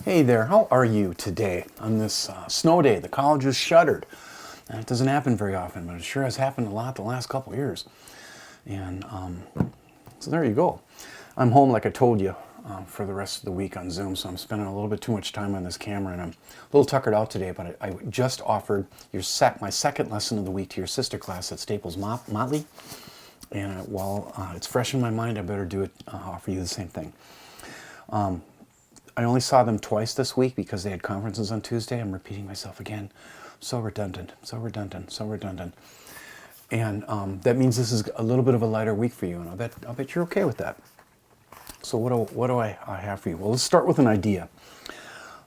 Hey there, how are you today on this snow day? The college is shuttered. And it doesn't happen very often, but it sure has happened a lot the last couple of years. And so there you go. I'm home, like I told you, for the rest of the week on Zoom, so I'm spending a little bit too much time on this camera, and I'm a little tuckered out today, but I just offered my second lesson of the week to your sister class at Staples Motley. And while it's fresh in my mind, I better do it, offer you the same thing. I only saw them twice this week because they had conferences on Tuesday. I'm repeating myself again. So redundant, so redundant, so redundant. And that means this is a little bit of a lighter week for you, and I'll bet you're okay with that. So what do I have for you? Well, let's start with an idea.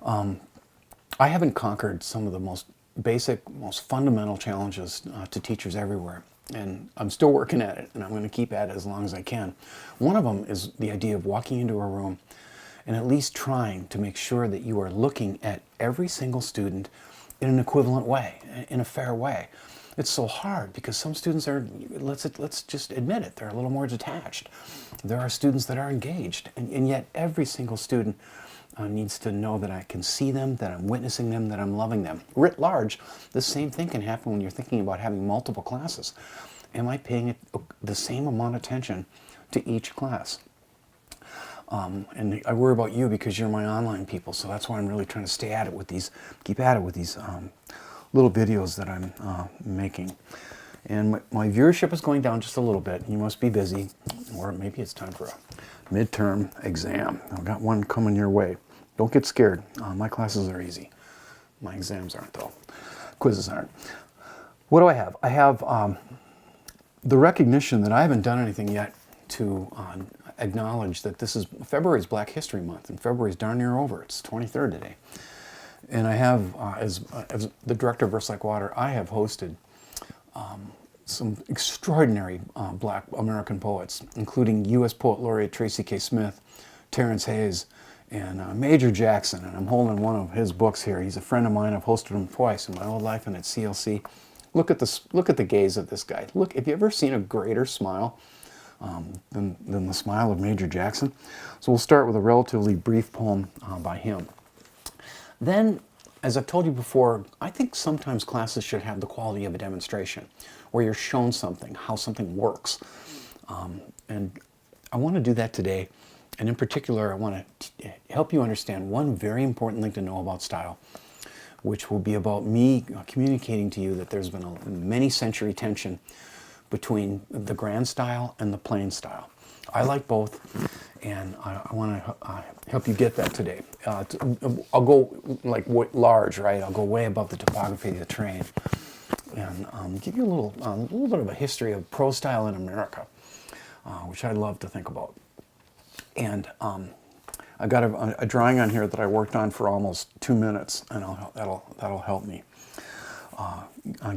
I haven't conquered some of the most basic, most fundamental challenges to teachers everywhere. And I'm still working at it, and I'm going to keep at it as long as I can. One of them is the idea of walking into a room and at least trying to make sure that you are looking at every single student in an equivalent way, in a fair way. It's so hard because some students are, let's just admit it, they're a little more detached. There are students that are engaged, and yet every single student needs to know that I can see them, that I'm witnessing them, that I'm loving them. Writ large, the same thing can happen when you're thinking about having multiple classes. Am I paying the same amount of attention to each class? And I worry about you because you're my online people, so that's why I'm really trying to keep at it with these little videos that I'm making. And my viewership is going down just a little bit. You must be busy, or maybe it's time for a midterm exam. I've got one coming your way. Don't get scared. My classes are easy. My exams aren't, though. Quizzes aren't. What do I have? I have the recognition that I haven't done anything yet to acknowledge that February is Black History Month, and February is darn near over. It's 23rd today. And I have, as the director of Verse Like Water, I have hosted some extraordinary Black American poets, including U.S. Poet Laureate Tracy K. Smith, Terrence Hayes, and Major Jackson. And I'm holding one of his books here. He's a friend of mine. I've hosted him twice in my old life and at CLC. Look at the gaze of this guy. Look, have you ever seen a greater smile than the smile of Major Jackson? So we'll start with a relatively brief poem by him. Then, as I've told you before, I think sometimes classes should have the quality of a demonstration, where you're shown something, how something works. And I want to do that today. And in particular, I want to help you understand one very important thing to know about style, which will be about me communicating to you that there's been a many-century tension between the grand style and the plain style. I like both, and I want to help you get that today. I'll go like large, right? I'll go way above the topography of the terrain, and give you a little bit of a history of prose style in America, which I love to think about. And I got a drawing on here that I worked on for almost 2 minutes, and that'll help me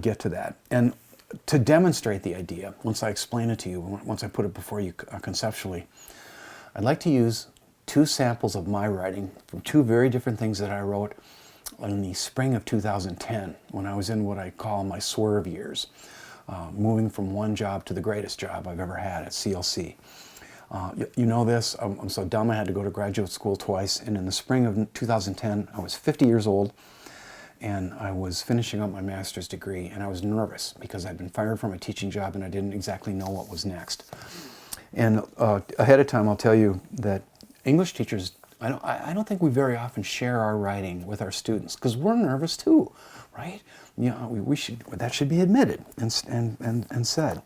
get to that. And to demonstrate the idea, once I explain it to you, once I put it before you conceptually, I'd like to use 2 samples of my writing from 2 very different things that I wrote in the spring of 2010, when I was in what I call my swerve years, moving from one job to the greatest job I've ever had at CLC. You know this, I'm so dumb I had to go to graduate school twice, and in the spring of 2010, I was 50 years old, and I was finishing up my master's degree, and I was nervous because I'd been fired from a teaching job and I didn't exactly know what was next. And ahead of time, I'll tell you that English teachers, I don't think we very often share our writing with our students because we're nervous too, right? You know, that should be admitted and said.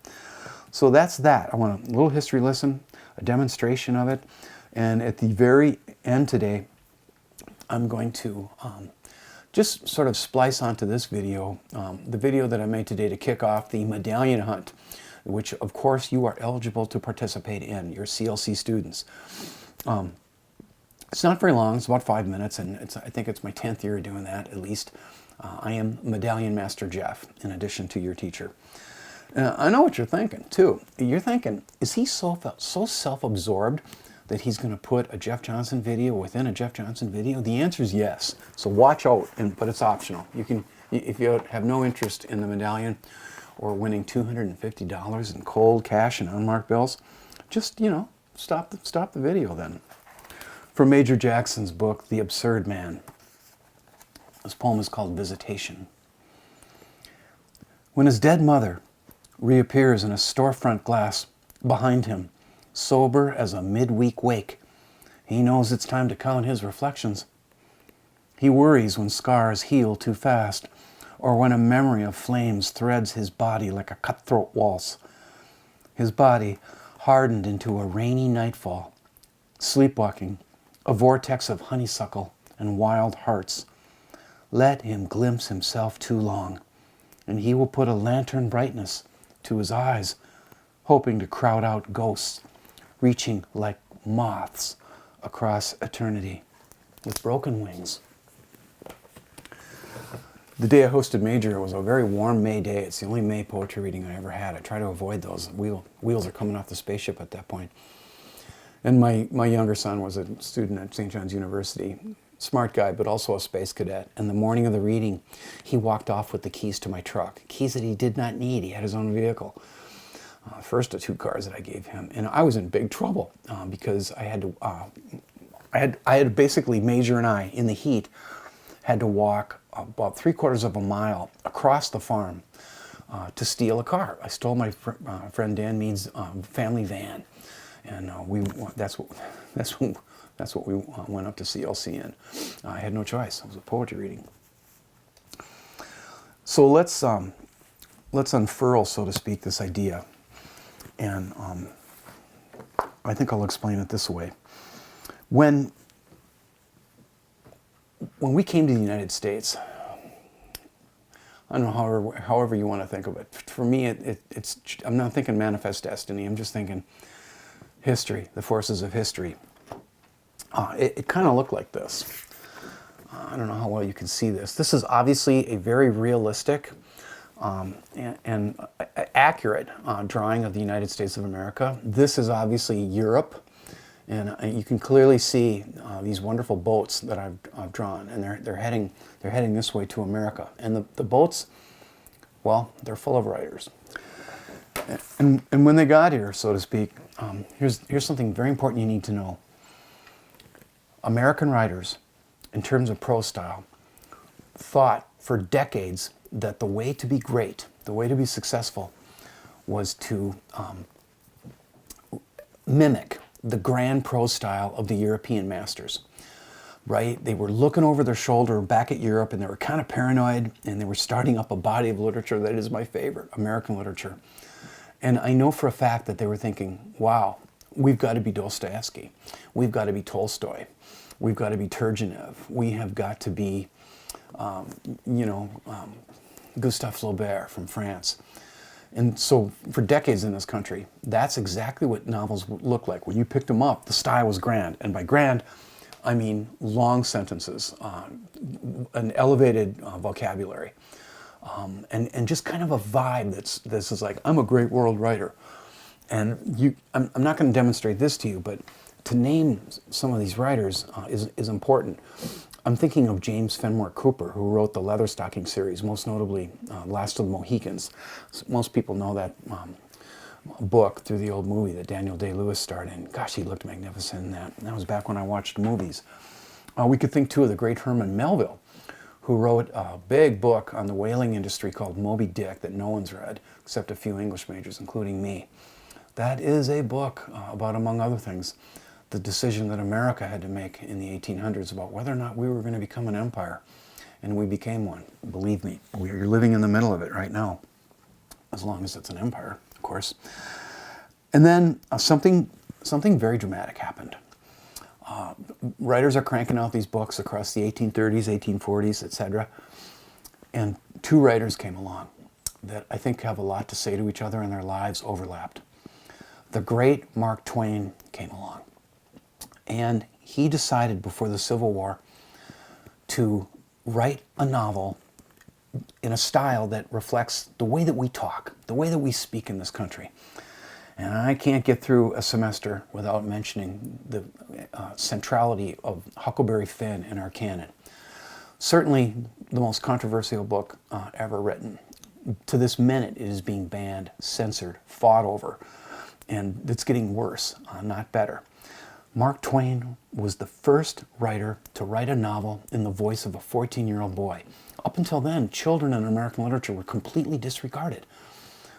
So that's that. I want a little history lesson, a demonstration of it, and at the very end today, I'm going to just sort of splice onto this video, the video that I made today to kick off the medallion hunt, which of course you are eligible to participate in, your CLC students. It's not very long, it's about 5 minutes, and I think it's my 10th year doing that at least. I am Medallion Master Jeff, in addition to your teacher. I know what you're thinking too. You're thinking, is he so self-absorbed that he's going to put a Jeff Johnson video within a Jeff Johnson video? The answer is yes. So watch out, but it's optional. You can, if you have no interest in the medallion or winning $250 in cold cash and unmarked bills, just, stop the video then. from Major Jackson's book, The Absurd Man. This poem is called Visitation. When his dead mother reappears in a storefront glass behind him, sober as a midweek wake, he knows it's time to count his reflections. He worries when scars heal too fast, or when a memory of flames threads his body like a cutthroat waltz. His body hardened into a rainy nightfall, sleepwalking, a vortex of honeysuckle and wild hearts. Let him glimpse himself too long, and he will put a lantern brightness to his eyes, hoping to crowd out ghosts, reaching like moths across eternity with broken wings. The day I hosted Major was a very warm May day. It's the only May poetry reading I ever had. I try to avoid those. Wheels are coming off the spaceship at that point. And my younger son was a student at St. John's University. Smart guy, but also a space cadet. And the morning of the reading, he walked off with the keys to my truck. Keys that he did not need. He had his own vehicle. First of 2 cars that I gave him. And I was in big trouble because I had basically, Major and I, in the heat, had to walk about 3/4 of a mile across the farm to steal a car. I stole my friend Dan Mead's family van, and that's what we went up to CLC in. I had no choice. It was a poetry reading. So let's unfurl, so to speak, this idea, and I think I'll explain it this way. When we came to the United States, I don't know, however you want to think of it. For me, it's I'm not thinking manifest destiny. I'm just thinking history, the forces of history. It kind of looked like this. I don't know how well you can see this. This is obviously a very realistic and accurate drawing of the United States of America. This is obviously Europe. And you can clearly see these wonderful boats that I've drawn, and they're heading this way to America. And the boats, well, they're full of writers. And when they got here, so to speak, here's something very important you need to know. American writers, in terms of prose style, thought for decades that the way to be great, the way to be successful, was to mimic the grand prose style of the European masters, right? They were looking over their shoulder back at Europe, and they were kind of paranoid, and they were starting up a body of literature that is my favorite, American literature. And I know for a fact that they were thinking, wow, we've got to be Dostoevsky. We've got to be Tolstoy. We've got to be Turgenev. We have got to be, Gustave Flaubert from France. And so for decades in this country, that's exactly what novels looked like. When you picked them up, the style was grand. And by grand, I mean long sentences, an elevated vocabulary, and just kind of a vibe this is like, I'm a great world writer. And I'm not going to demonstrate this to you, but to name some of these writers is important. I'm thinking of James Fenimore Cooper, who wrote the Leatherstocking series, most notably Last of the Mohicans. Most people know that book through the old movie that Daniel Day-Lewis starred in. Gosh, he looked magnificent in that. And that was back when I watched movies. We could think, too, of the great Herman Melville, who wrote a big book on the whaling industry called Moby Dick that no one's read, except a few English majors, including me. That is a book about, among other things, the decision that America had to make in the 1800s about whether or not we were going to become an empire. And we became one. Believe me, you're living in the middle of it right now, as long as it's an empire, of course. And then something very dramatic happened. Writers are cranking out these books across the 1830s, 1840s, etc. And 2 writers came along that I think have a lot to say to each other, and their lives overlapped. The great Mark Twain came along. And he decided before the Civil War to write a novel in a style that reflects the way that we talk, the way that we speak in this country. And I can't get through a semester without mentioning the centrality of Huckleberry Finn in our canon. Certainly the most controversial book ever written. To this minute, it is being banned, censored, fought over, and it's getting worse, not better. Mark Twain was the first writer to write a novel in the voice of a 14-year-old boy. Up until then, children in American literature were completely disregarded.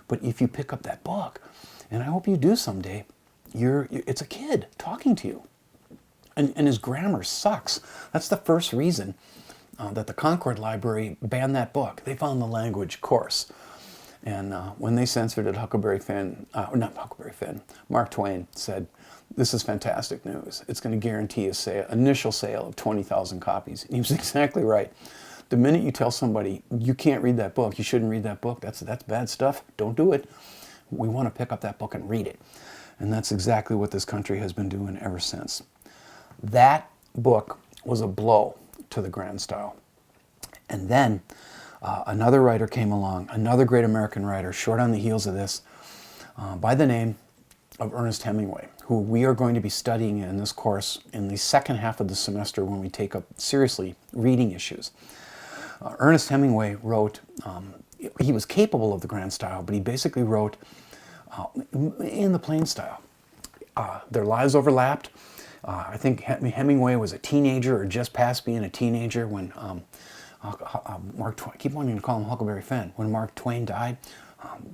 But if you pick up that book, and I hope you do someday, it's a kid talking to you. And his grammar sucks. That's the first reason that the Concord Library banned that book. They found the language coarse. And when they censored it, Mark Twain said, "This is fantastic news. It's going to guarantee a initial sale of 20,000 copies." And he was exactly right. The minute you tell somebody, you can't read that book, you shouldn't read that book, that's bad stuff, don't do it. We want to pick up that book and read it. And that's exactly what this country has been doing ever since. That book was a blow to the grand style. And then another writer came along, another great American writer, short on the heels of this, by the name of Ernest Hemingway, who we are going to be studying in this course in the second half of the semester when we take up seriously reading issues. Ernest Hemingway wrote, he was capable of the grand style, but he basically wrote in the plain style. Their lives overlapped. I think Hemingway was a teenager or just past being a teenager when Mark Twain, I keep wanting to call him Huckleberry Finn, when Mark Twain died.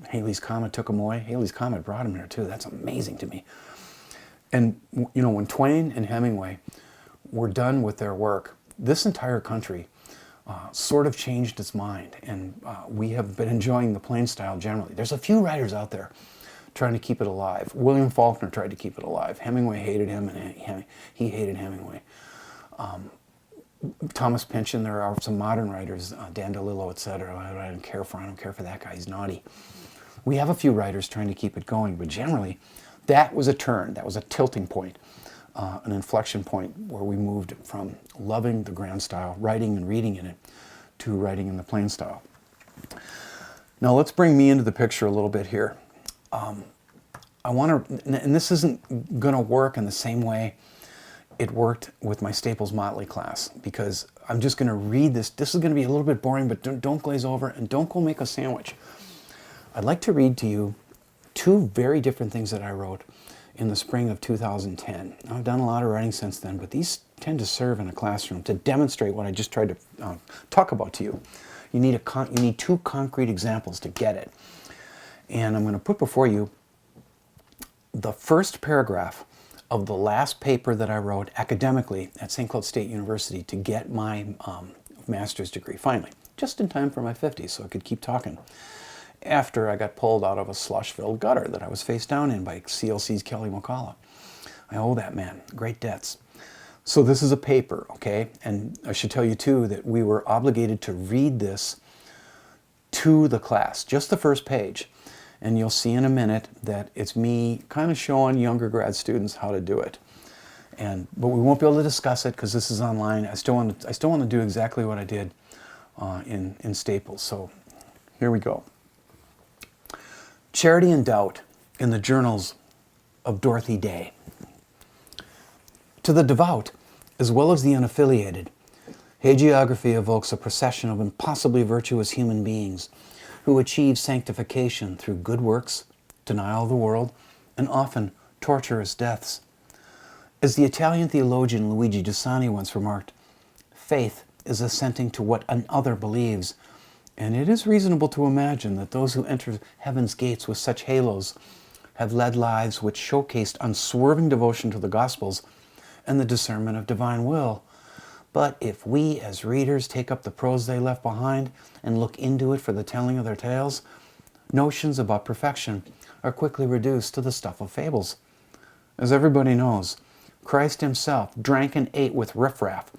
Halley's Comet took him away. Halley's Comet brought him here too. That's amazing to me. And you know, when Twain and Hemingway were done with their work, this entire country sort of changed its mind, and we have been enjoying the plain style generally. There's a few writers out there trying to keep it alive. William Faulkner tried to keep it alive. Hemingway hated him, and he hated Hemingway. Thomas Pynchon, there are some modern writers, Dan DeLillo, etc. I don't care for. I don't care for that guy. He's naughty. We have a few writers trying to keep it going, but generally, that was a turn. That was a tilting point, an inflection point where we moved from loving the grand style, writing and reading in it, to writing in the plain style. Now let's bring me into the picture a little bit here. I want to, and this isn't going to work in the same way it worked with my Staples Motley class, because I'm just going to read this. This is going to be a little bit boring, but don't glaze over and don't go make a sandwich. I'd like to read to you two very different things that I wrote in the spring of 2010. I've done a lot of writing since then, but these tend to serve in a classroom to demonstrate what I just tried to talk about to you. You need two concrete examples to get it. And I'm going to put before you the first paragraph of the last paper that I wrote academically at St. Cloud State University to get my master's degree, finally, just in time for my 50s so I could keep talking, after I got pulled out of a slush-filled gutter that I was face down in by CLC's Kelly McCullough. I owe that man great debts. So this is a paper, okay? And I should tell you too that we were obligated to read this to the class, just the first page. And you'll see in a minute that it's me kind of showing younger grad students how to do it. But we won't be able to discuss it because this is online. I still want to do exactly what I did in Staples. So here we go. Charity and Doubt in the Journals of Dorothy Day. To the devout, as well as the unaffiliated, hagiography evokes a procession of impossibly virtuous human beings who achieve sanctification through good works, denial of the world, and often torturous deaths. As the Italian theologian Luigi Giussani once remarked, faith is assenting to what another believes, and it is reasonable to imagine that those who enter heaven's gates with such halos have led lives which showcased unswerving devotion to the Gospels and the discernment of divine will. But if we, as readers, take up the prose they left behind and look into it for the telling of their tales, notions about perfection are quickly reduced to the stuff of fables. As everybody knows, Christ himself drank and ate with riffraff,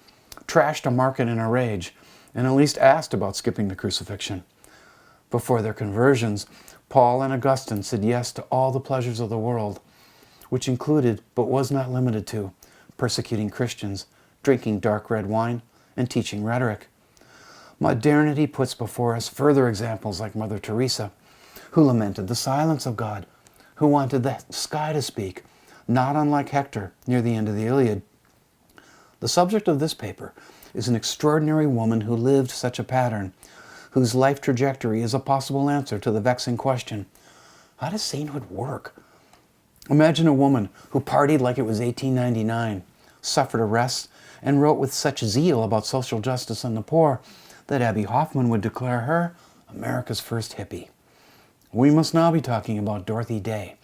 trashed a market in a rage, and at least asked about skipping the crucifixion. Before their conversions, Paul and Augustine said yes to all the pleasures of the world, which included, but was not limited to, persecuting Christians, drinking dark red wine, and teaching rhetoric. Modernity puts before us further examples like Mother Teresa, who lamented the silence of God, who wanted the sky to speak, not unlike Hector near the end of the Iliad. The subject of this paper is an extraordinary woman who lived such a pattern, whose life trajectory is a possible answer to the vexing question, how does sainthood work? Imagine a woman who partied like it was 1899, suffered arrests, and wrote with such zeal about social justice and the poor that Abbie Hoffman would declare her America's first hippie. We must now be talking about Dorothy Day,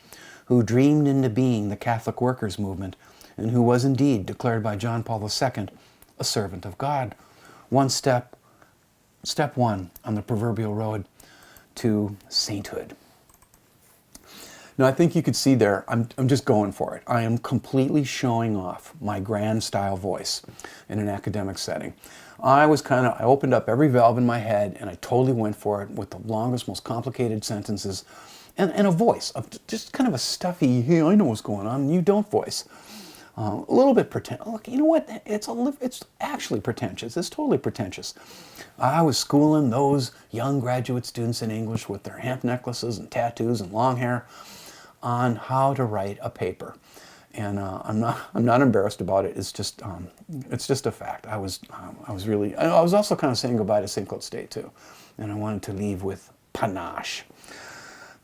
who dreamed into being the Catholic workers' movement and who was indeed declared by John Paul II a servant of God. Step one on the proverbial road to sainthood. Now, I think you could see there, I'm just going for it. I am completely showing off my grand style voice in an academic setting. I opened up every valve in my head and I totally went for it with the longest, most complicated sentences and a voice of just kind of a stuffy, hey, I know what's going on, and you don't voice. A little bit pretentious. Look, you know what? It's actually pretentious. It's totally pretentious. I was schooling those young graduate students in English with their hemp necklaces and tattoos and long hair on how to write a paper, and I'm not embarrassed about it. It's just a fact. I was also kind of saying goodbye to St. Cloud State too, and I wanted to leave with panache.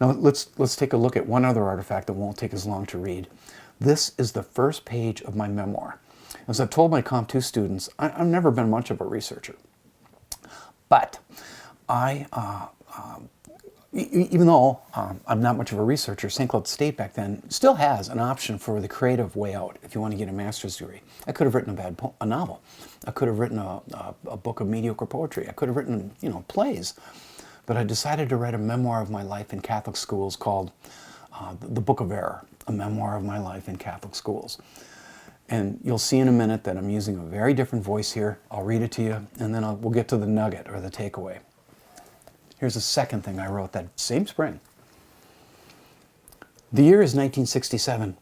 Now let's take a look at one other artifact that won't take as long to read. This is the first page of my memoir. As I've told my Comp 2 students, I've never been much of a researcher, but even though I'm not much of a researcher, St. Cloud State back then still has an option for the creative way out if you want to get a master's degree. I could have written a novel. I could have written a book of mediocre poetry. I could have written, plays. But I decided to write a memoir of my life in Catholic schools called The Book of Error, a memoir of my life in Catholic schools. And you'll see in a minute that I'm using a very different voice here. I'll read it to you, and then we'll get to the nugget or the takeaway. Here's the second thing I wrote that same spring. The year is 1967.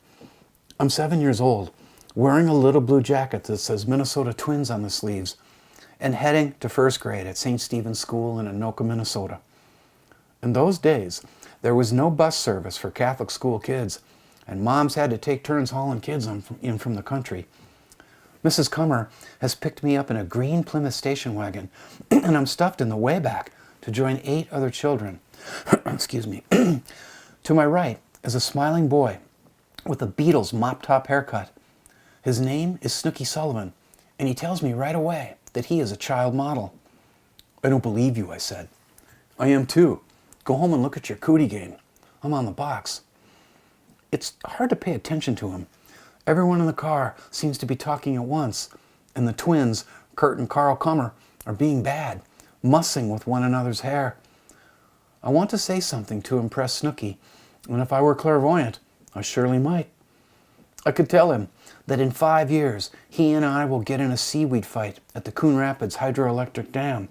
I'm 7 years old, wearing a little blue jacket that says Minnesota Twins on the sleeves, and heading to first grade at St. Stephen's School in Anoka, Minnesota. In those days, there was no bus service for Catholic school kids, and moms had to take turns hauling kids in from the country. Mrs. Cummer has picked me up in a green Plymouth station wagon, and I'm stuffed in the way back to join 8 other children. Excuse me. To my right is a smiling boy with a Beatles mop-top haircut. His name is Snooky Sullivan, and he tells me right away that he is a child model. I don't believe you, I said. I am too. Go home and look at your cootie game. I'm on the box. It's hard to pay attention to him. Everyone in the car seems to be talking at once, and the twins, Kurt and Carl Cummer, are being bad, mussing with one another's hair. I want to say something to impress Snooky, and if I were clairvoyant, I surely might. I could tell him that in 5 years, he and I will get in a seaweed fight at the Coon Rapids Hydroelectric Dam,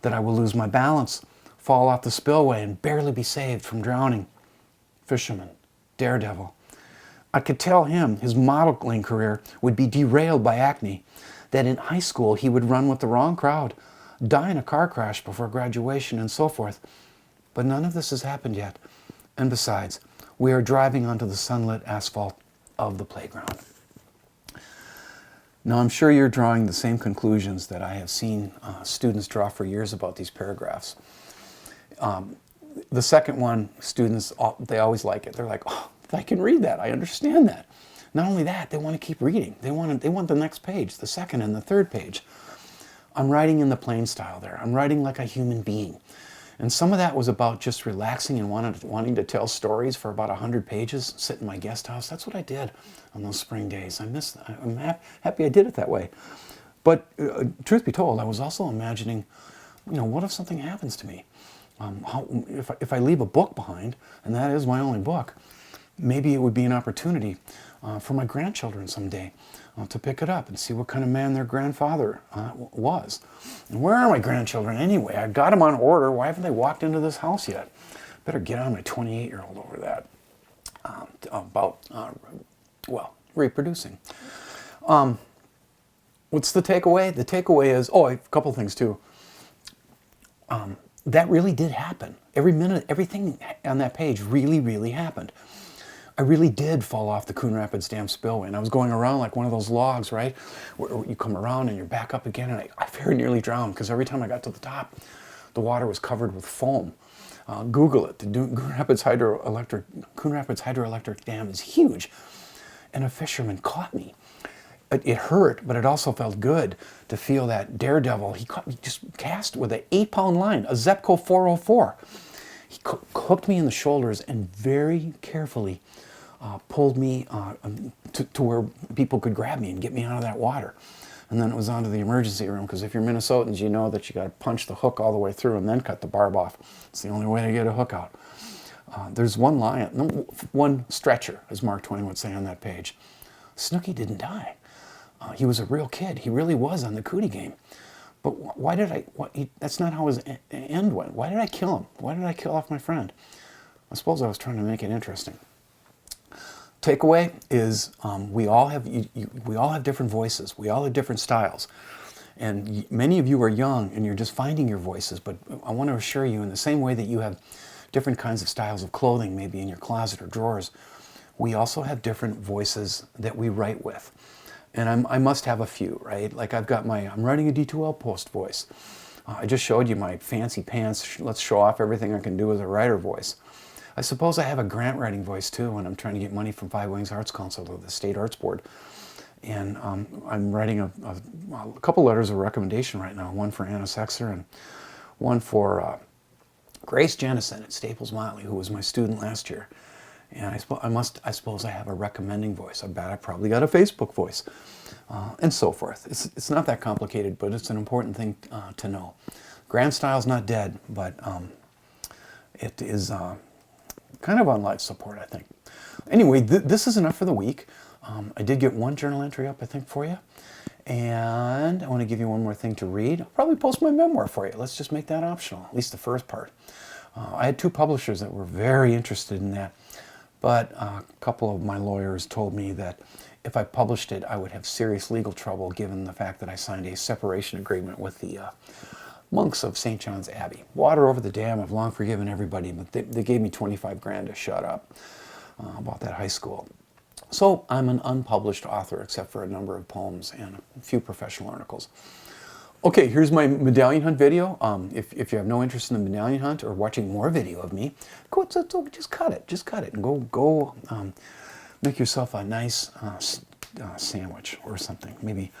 that I will lose my balance, fall off the spillway, and barely be saved from drowning. Fisherman, daredevil. I could tell him his modeling career would be derailed by acne, that in high school he would run with the wrong crowd, die in a car crash before graduation, and so forth. But none of this has happened yet. And besides, we are driving onto the sunlit asphalt of the playground. Now, I'm sure you're drawing the same conclusions that I have seen students draw for years about these paragraphs. The second one, students, they always like it. They're like, oh, if I can read that, I understand that. Not only that, they want to keep reading. They want the next page, the second and the third page. I'm writing in the plain style there. I'm writing like a human being. And some of that was about just relaxing and wanting to tell stories for about 100 pages, sit in my guest house. That's what I did on those spring days. I'm happy I did it that way. But truth be told, I was also imagining, what if something happens to me? If I leave a book behind, and that is my only book, maybe it would be an opportunity for my grandchildren someday to pick it up and see what kind of man their grandfather was. And where are my grandchildren anyway? I got them on order. Why haven't they walked into this house yet? Better get on my 28-year-old over that. Reproducing. What's the takeaway? The takeaway is, a couple things too. That really did happen. Every minute, everything on that page really, really happened. I really did fall off the Coon Rapids Dam spillway, and I was going around like one of those logs, right? Where you come around and you're back up again, and I very nearly drowned because every time I got to the top, the water was covered with foam. Google it. The Coon Rapids Hydroelectric Dam is huge. And a fisherman caught me. It hurt, but it also felt good to feel that daredevil. He caught me, just cast with an 8-pound line, a Zepco 404. He hooked me in the shoulders and very carefully pulled me to where people could grab me and get me out of that water. And then it was on to the emergency room, because if you're Minnesotans, you know that you got to punch the hook all the way through and then cut the barb off. It's the only way to get a hook out. There's one stretcher, as Mark Twain would say on that page. Snooky didn't die. He was a real kid. He really was on the cootie game. But why did that's not how his end went. Why did I kill him? Why did I kill off my friend? I suppose I was trying to make it interesting. Takeaway is we all have different voices. We all have different styles. And many of you are young and you're just finding your voices, but I want to assure you, in the same way that you have different kinds of styles of clothing, maybe in your closet or drawers, we also have different voices that we write with. And I must have a few, right? Like I'm writing a D2L Post voice. I just showed you my fancy pants, let's show off everything I can do as a writer voice. I suppose I have a grant writing voice too when I'm trying to get money from Five Wings Arts Council or the State Arts Board. And I'm writing a couple letters of recommendation right now, one for Anna Sexer and one for Grace Jennison at Staples Motley, who was my student last year. And I suppose I have a recommending voice. I bet I probably got a Facebook voice, and so forth. It's not that complicated, but it's an important thing to know. Grand style's not dead, but it is kind of on life support, I think. Anyway, this is enough for the week. I did get one journal entry up, I think, for you. And I want to give you one more thing to read. I'll probably post my memoir for you. Let's just make that optional, at least the first part. I had 2 publishers that were very interested in that. But a couple of my lawyers told me that if I published it, I would have serious legal trouble, given the fact that I signed a separation agreement with the monks of St. John's Abbey. Water over the dam, I've long forgiven everybody, but they gave me 25 grand to shut up about that high school. So I'm an unpublished author, except for a number of poems and a few professional articles. Okay, here's my medallion hunt video. If you have no interest in the medallion hunt or watching more video of me, just cut it, and go make yourself a nice sandwich or something, maybe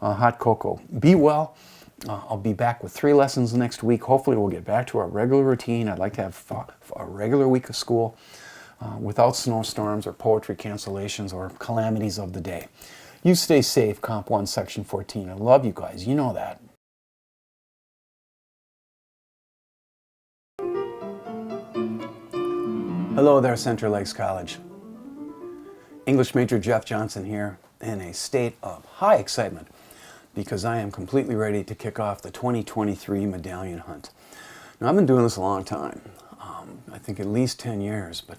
hot cocoa. Be well. I'll be back with 3 lessons next week. Hopefully we'll get back to our regular routine. I'd like to have a regular week of school without snowstorms or poetry cancellations or calamities of the day. You stay safe, Comp 1, Section 14. I love you guys. You know that. Hello there, Central Lakes College. English major Jeff Johnson here, in a state of high excitement because I am completely ready to kick off the 2023 medallion hunt. Now, I've been doing this a long time. I think at least 10 years, but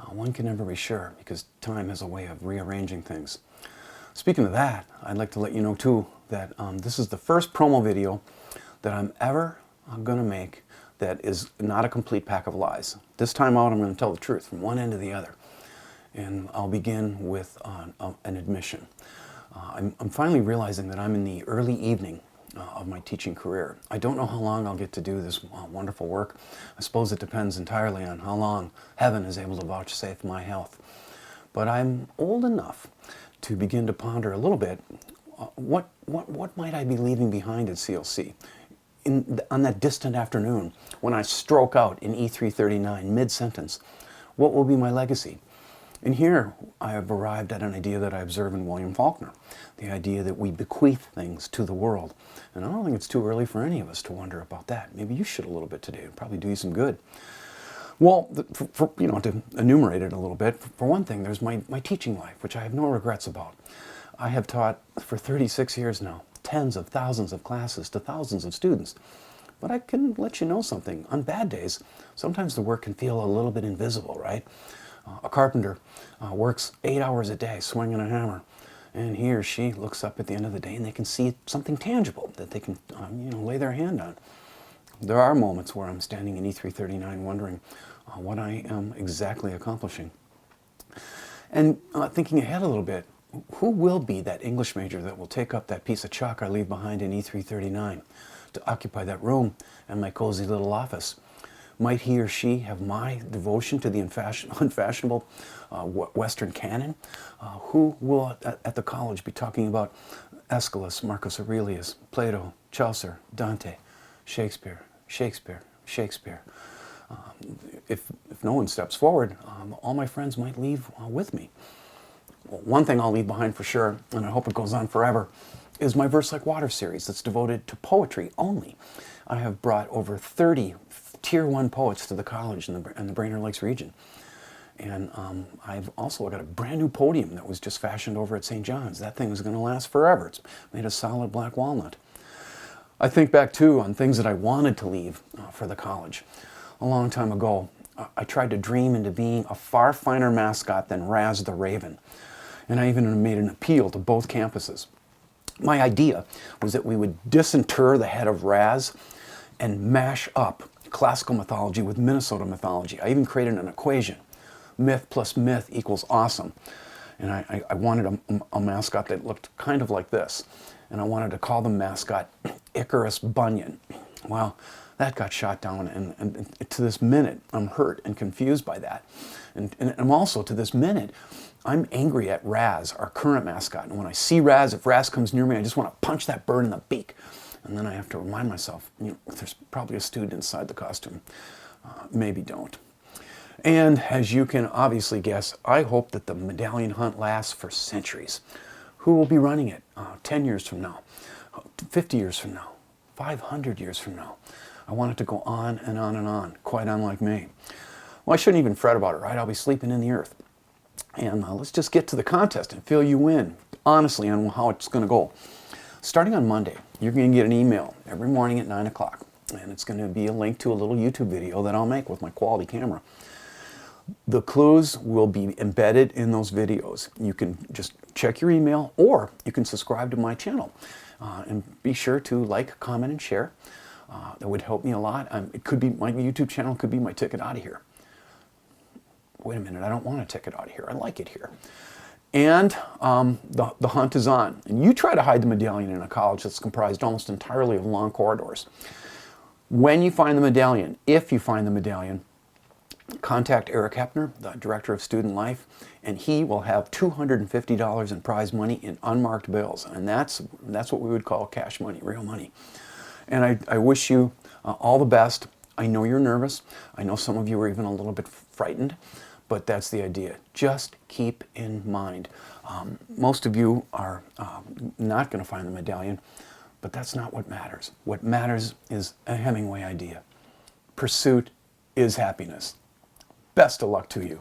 one can never be sure because time has a way of rearranging things. Speaking of that, I'd like to let you know too that this is the first promo video that I'm ever going to make that is not a complete pack of lies. This time out, I'm going to tell the truth from one end to the other. And I'll begin with an admission. I'm finally realizing that I'm in the early evening of my teaching career. I don't know how long I'll get to do this wonderful work. I suppose it depends entirely on how long heaven is able to vouchsafe my health. But I'm old enough to begin to ponder a little bit, what might I be leaving behind at CLC? On that distant afternoon, when I stroke out in E339 mid-sentence, what will be my legacy? And here I have arrived at an idea that I observe in William Faulkner, the idea that we bequeath things to the world. And I don't think it's too early for any of us to wonder about that. Maybe you should a little bit today. It'd probably do you some good. Well, to enumerate it a little bit, for one thing, there's my teaching life, which I have no regrets about. I have taught for 36 years now, tens of thousands of classes to thousands of students. But I can let you know something. On bad days, sometimes the work can feel a little bit invisible, right? A carpenter works 8 hours a day swinging a hammer, and he or she looks up at the end of the day and they can see something tangible that they can lay their hand on. There are moments where I'm standing in E339 wondering what I am exactly accomplishing. And thinking ahead a little bit, who will be that English major that will take up that piece of chalk I leave behind in E339 to occupy that room and my cozy little office? Might he or she have my devotion to the unfashionable Western canon? Who will at the college be talking about Aeschylus, Marcus Aurelius, Plato, Chaucer, Dante, Shakespeare, Shakespeare, Shakespeare? If no one steps forward, all my friends might leave with me. One thing I'll leave behind for sure, and I hope it goes on forever, is my Verse Like Water series that's devoted to poetry only. I have brought over 30 Tier 1 poets to the college in the Brainerd Lakes region. And I've also got a brand new podium that was just fashioned over at St. John's. That thing is going to last forever. It's made of solid black walnut. I think back too on things that I wanted to leave for the college. A long time ago, I tried to dream into being a far finer mascot than Raz the Raven. And I even made an appeal to both campuses. My idea was that we would disinter the head of Raz and mash up classical mythology with Minnesota mythology. I even created an equation. Myth plus myth equals awesome. And I wanted a mascot that looked kind of like this. And I wanted to call the mascot Icarus Bunyan. Well, that got shot down, and to this minute, I'm hurt and confused by that. And I'm also, to this minute, I'm angry at Raz, our current mascot. And when I see Raz, if Raz comes near me, I just want to punch that bird in the beak. And then I have to remind myself, there's probably a student inside the costume. Maybe don't. And as you can obviously guess, I hope that the medallion hunt lasts for centuries. Who will be running it 10 years from now, 50 years from now, 500 years from now? I want it to go on and on and on, quite unlike me. Well, I shouldn't even fret about it, right? I'll be sleeping in the earth. And let's just get to the contest and fill you in, honestly, on how it's going to go. Starting on Monday, you're going to get an email every morning at 9 o'clock. And it's going to be a link to a little YouTube video that I'll make with my quality camera. The clues will be embedded in those videos. You can just check your email, or you can subscribe to my channel. And be sure to like, comment, and share. That would help me a lot. It could be, my YouTube channel could be my ticket out of here. Wait a minute, I don't want a ticket out of here. I like it here. And the hunt is on. And you try to hide the medallion in a college that's comprised almost entirely of long corridors. When you find the medallion, if you find the medallion, contact Eric Hepner, the Director of Student Life, and he will have $250 in prize money in unmarked bills. And that's what we would call cash money, real money. And I wish you all the best. I know you're nervous. I know some of you are even a little bit frightened, but that's the idea. Just keep in mind, most of you are not going to find the medallion, but that's not what matters. What matters is a Hemingway idea. Pursuit is happiness. Best of luck to you.